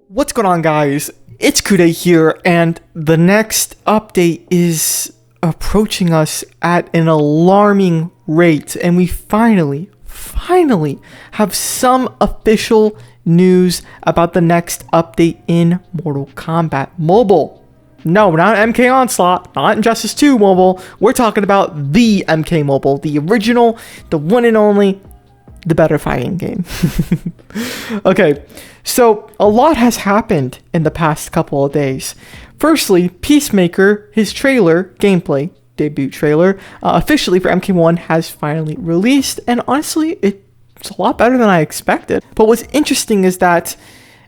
What's going on, guys? It's Kude here, and the next update is approaching us at an alarming rate, and we finally have some official news about the next update in Mortal Kombat Mobile. No, not MK Onslaught, not Injustice 2 Mobile. We're talking about the MK Mobile, the original, the one and only, the better fighting game. Okay, so a lot has happened in the past couple of days. Firstly, Peacemaker, his trailer, gameplay, debut trailer, officially for MK1 has finally released, and honestly, it's a lot better than I expected. But what's interesting is that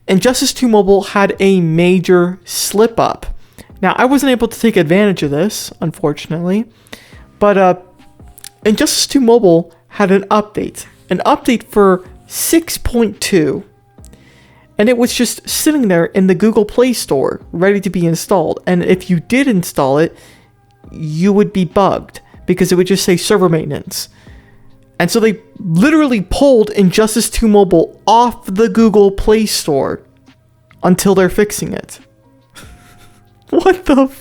Injustice 2 Mobile had a major slip up. Now, I wasn't able to take advantage of this, unfortunately, but Injustice 2 Mobile had an update for 6.2, and it was just sitting there in the Google Play Store ready to be installed. And if you did install it, you would be bugged because it would just say server maintenance. And so they literally pulled Injustice 2 Mobile off the Google Play Store until they're fixing it. What the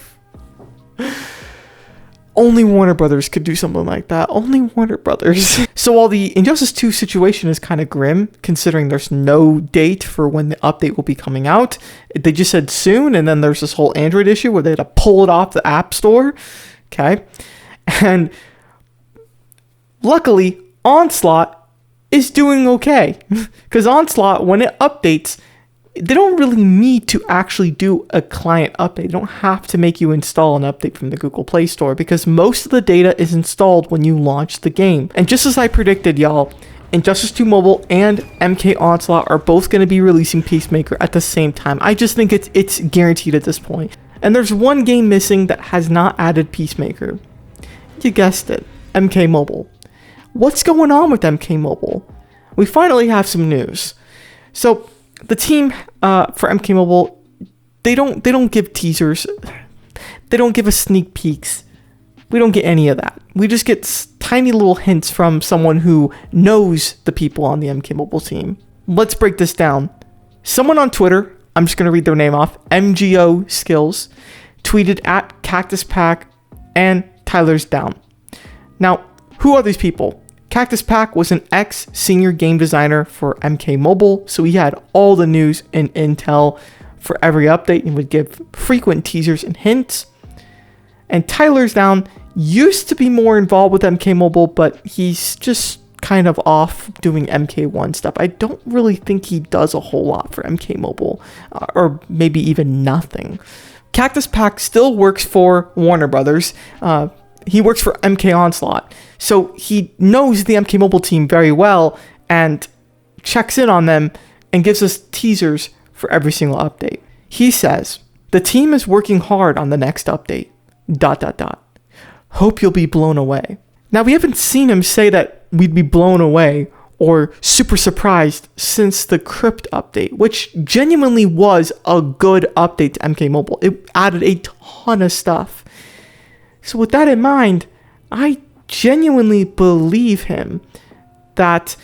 Only Warner Brothers could do something like that. Only Warner Brothers. So while the Injustice 2 situation is kind of grim, considering there's no date for when the update will be coming out, they just said soon, and then there's this whole Android issue where they had to pull it off the App Store. Okay. And luckily, Onslaught is doing okay. Because Onslaught, when it updates, they don't really need to actually do a client update. They don't have to make you install an update from the Google Play Store because most of the data is installed when you launch the game. And just as I predicted, y'all, Injustice 2 Mobile and MK Onslaught are both going to be releasing Peacemaker at the same time. I just think it's guaranteed at this point. And there's one game missing that has not added Peacemaker. You guessed it, MK Mobile. What's going on with MK Mobile? We finally have some news. So the team for MK Mobile, they don't give teasers. They don't give us sneak peeks. We don't get any of that. We just get tiny little hints from someone who knows the people on the MK Mobile team. Let's break this down. Someone on Twitter, I'm just going to read their name off, MGO Skills, tweeted at Cactus Pack and Tyler's Down. Now, who are these people? Cactus Pack was an ex-senior game designer for MK Mobile, so he had all the news and intel for every update and would give frequent teasers and hints. And Tyler's Down used to be more involved with MK Mobile, but he's just kind of off doing MK1 stuff. I don't really think he does a whole lot for MK Mobile, or maybe even nothing. Cactus Pack still works for Warner Brothers. He works for MK Onslaught, so he knows the MK Mobile team very well and checks in on them and gives us teasers for every single update. He says, the team is working hard on the next update, ... Hope you'll be blown away. Now, we haven't seen him say that we'd be blown away or super surprised since the Crypt update, which genuinely was a good update to MK Mobile. It added a ton of stuff. So with that in mind, I genuinely believe him that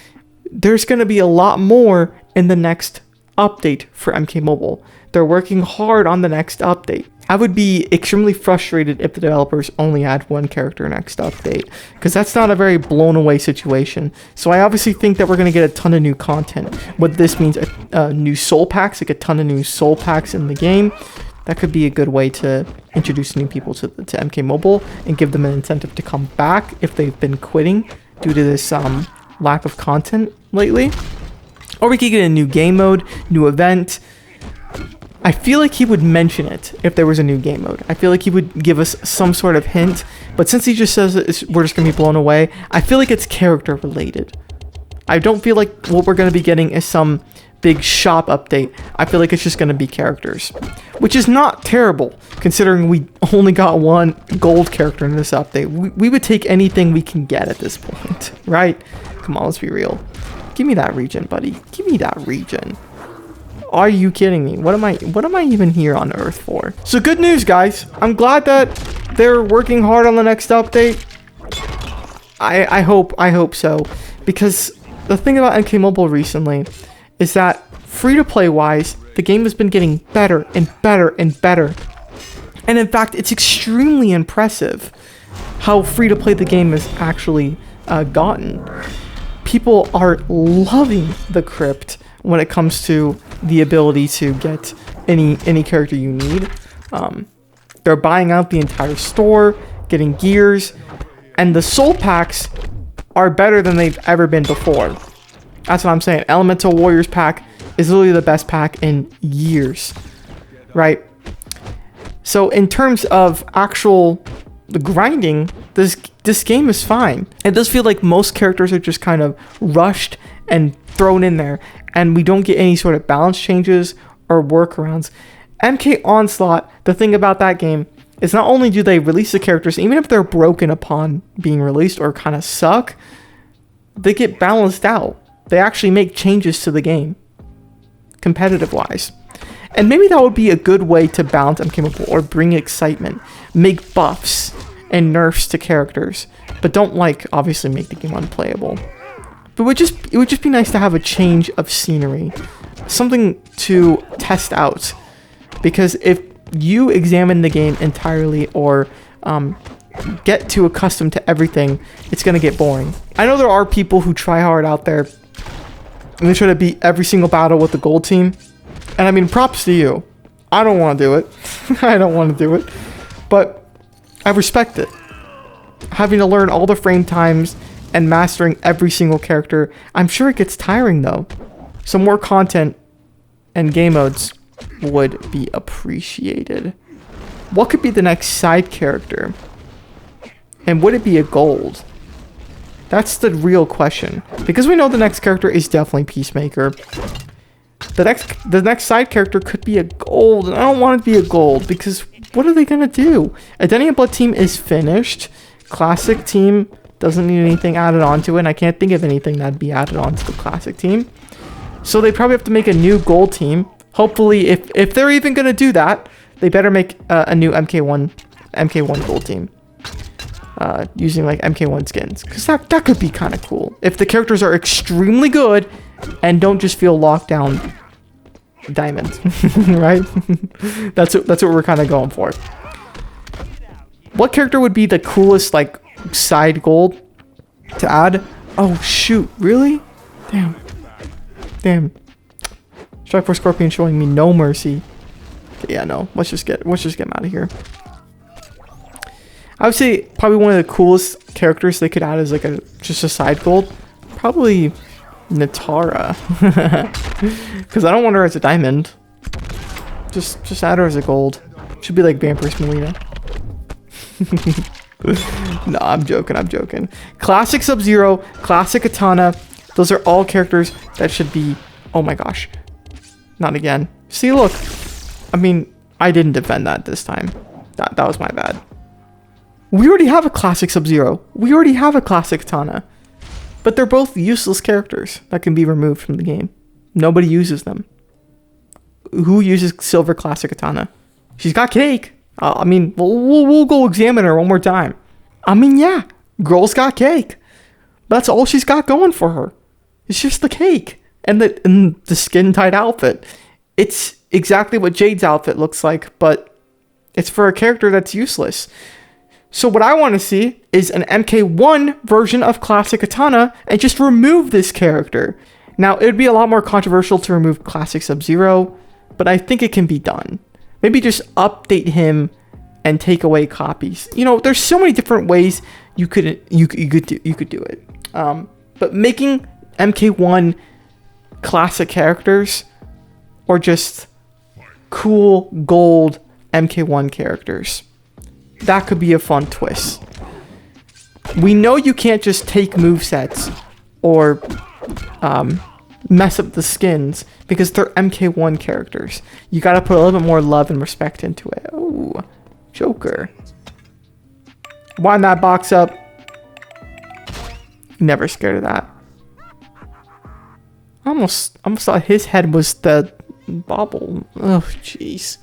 there's going to be a lot more in the next update for MK Mobile. They're working hard on the next update. I would be extremely frustrated if the developers only add one character next update, because that's not a very blown away situation. So I obviously think that we're going to get a ton of new content. What this means, new soul packs, like a ton of new soul packs in the game. That could be a good way to introduce new people to MK Mobile and give them an incentive to come back if they've been quitting due to this lack of content lately. Or we could get a new game mode, new event. I feel like he would mention it if there was a new game mode. I feel like he would give us some sort of hint. But since he just says we're just going to be blown away, I feel like it's character related. I don't feel like what we're going to be getting is some big shop update. I feel like it's just going to be characters, which is not terrible considering we only got one gold character in this update. We would take anything we can get at this point, right? Come on, let's be real. Give me that region, buddy. Give me that region. Are you kidding me? What am I even here on Earth for? So good news, guys. I'm glad that they're working hard on the next update. I hope so, because the thing about MK Mobile recently is that free-to-play wise, the game has been getting better and better and better. And in fact, it's extremely impressive how free-to-play the game has actually gotten. People are loving the crypt when it comes to the ability to get any character you need. They're buying out the entire store, getting gears, and the soul packs are better than they've ever been before. That's what I'm saying. Elemental Warriors pack is literally the best pack in years, right? So in terms of the grinding, this game is fine. It does feel like most characters are just kind of rushed and thrown in there, and we don't get any sort of balance changes or workarounds. MK Onslaught, the thing about that game is not only do they release the characters, even if they're broken upon being released or kind of suck, they get balanced out. They actually make changes to the game, competitive wise. And maybe that would be a good way to balance MK Mobile or bring excitement. Make buffs and nerfs to characters, but don't obviously make the game unplayable. But it would just be nice to have a change of scenery, something to test out. Because if you examine the game entirely or get too accustomed to everything, it's going to get boring. I know there are people who try hard out there and they try to beat every single battle with the gold team. And I mean, props to you. I don't want to do it. I don't want to do it. But I respect it. Having to learn all the frame times and mastering every single character, I'm sure it gets tiring though. Some more content and game modes would be appreciated. What could be the next side character? And would it be a gold? That's the real question. Because we know the next character is definitely Peacemaker. The next side character could be a gold, and I don't want it to be a gold because what are they gonna do? Identity Blood team is finished. Classic team doesn't need anything added onto it, and I can't think of anything that'd be added onto the classic team. So they probably have to make a new gold team. Hopefully, if they're even gonna do that, they better make a new MK1 gold team. Using MK1 skins, because that could be kind of cool if the characters are extremely good and don't just feel locked down diamonds. Right? that's what we're kind of going for. What character would be the coolest side gold to add? Oh shoot, really? Damn. Strike for Scorpion showing me no mercy. Okay, yeah, no, let's just get him out of here. I would say probably one of the coolest characters they could add as just a side gold. Probably Natara. Because I don't want her as a diamond. Just add her as a gold. Should be like Vampir's Melina. No, I'm joking. Classic Sub-Zero, Classic Katana. Those are all characters that should be... Oh my gosh. Not again. See, look. I mean, I didn't defend that this time. That was my bad. We already have a Classic Sub-Zero. We already have a Classic Katana. But they're both useless characters that can be removed from the game. Nobody uses them. Who uses Silver Classic Katana? She's got cake. I mean, we'll go examine her one more time. I mean, yeah. Girl's got cake. That's all she's got going for her. It's just the cake. And the skin-tight outfit. It's exactly what Jade's outfit looks like, but it's for a character that's useless. So what I want to see is an MK1 version of Classic Katana and just remove this character. Now, it would be a lot more controversial to remove Classic Sub-Zero, but I think it can be done. Maybe just update him and take away copies. You know, there's so many different ways you could do it. But making MK1 classic characters or just cool gold MK1 characters. That could be a fun twist. We know you can't just take movesets or mess up the skins because they're MK1 characters. You gotta put a little bit more love and respect into it. Oh, Joker. Wind that box up. Never scared of that. I almost thought his head was the bobble. Oh, jeez.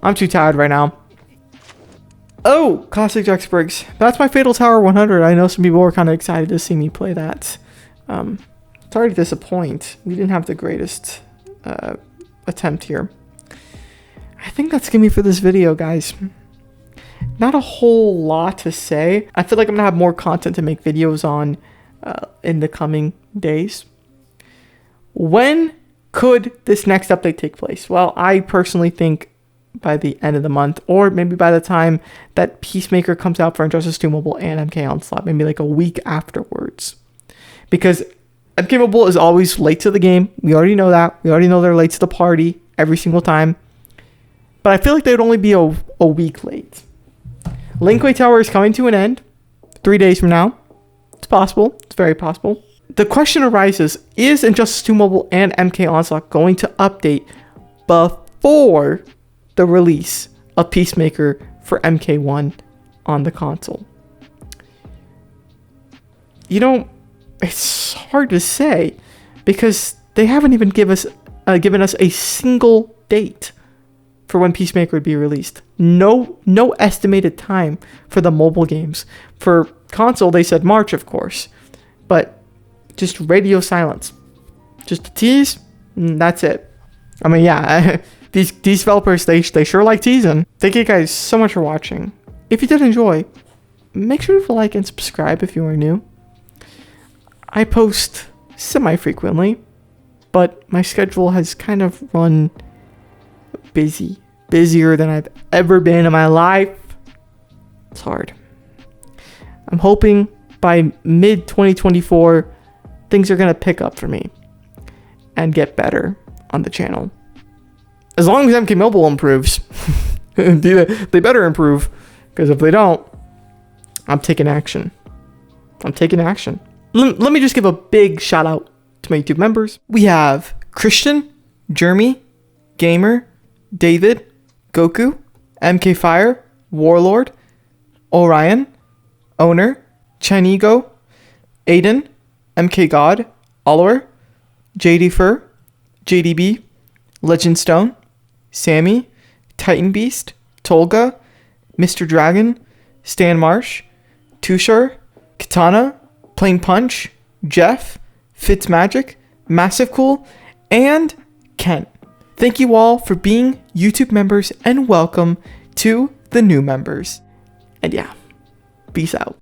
I'm too tired right now. Oh, Classic Jax Briggs. That's my Fatal Tower 100. I know some people were kind of excited to see me play that. Sorry to disappoint. We didn't have the greatest attempt here. I think that's gonna be for this video, guys. Not a whole lot to say. I feel like I'm gonna have more content to make videos on in the coming days. When could this next update take place? Well, I personally think by the end of the month, or maybe by the time that Peacemaker comes out for Injustice 2 Mobile and MK Onslaught, maybe like a week afterwards. Because MK Mobile is always late to the game. We already know that. We already know they're late to the party every single time. But I feel like they'd only be a week late. Linkway Tower is coming to an end 3 days from now. It's possible. It's very possible. The question arises, is Injustice 2 Mobile and MK Onslaught going to update before the release of Peacemaker for MK1 on the console? You know, it's hard to say because they haven't even given us a single date for when Peacemaker would be released. No estimated time for the mobile games. For console, they said March, of course, but just radio silence. Just a tease, and that's it. I mean, yeah, these developers, they sure like teasing. Thank you guys so much for watching. If you did enjoy, make sure to like and subscribe if you are new. I post semi-frequently, but my schedule has kind of run busier than I've ever been in my life. It's hard. I'm hoping by mid-2024, things are going to pick up for me and get better on the channel. As long as MK Mobile improves. They better improve, because if they don't, I'm taking action. Let me just give a big shout out to my YouTube members. We have Christian, Jeremy, Gamer, David, Goku, MK Fire, Warlord, Orion, Owner, Chinigo, Aiden, MK God, Oliver, JD Fur, JDB, Legend Stone, Sammy, Titan Beast, Tolga, Mr. Dragon, Stan Marsh, Tushar, Katana, Plain Punch, Jeff, Fitzmagic, Massive Cool, and Kent. Thank you all for being YouTube members and welcome to the new members. And yeah, peace out.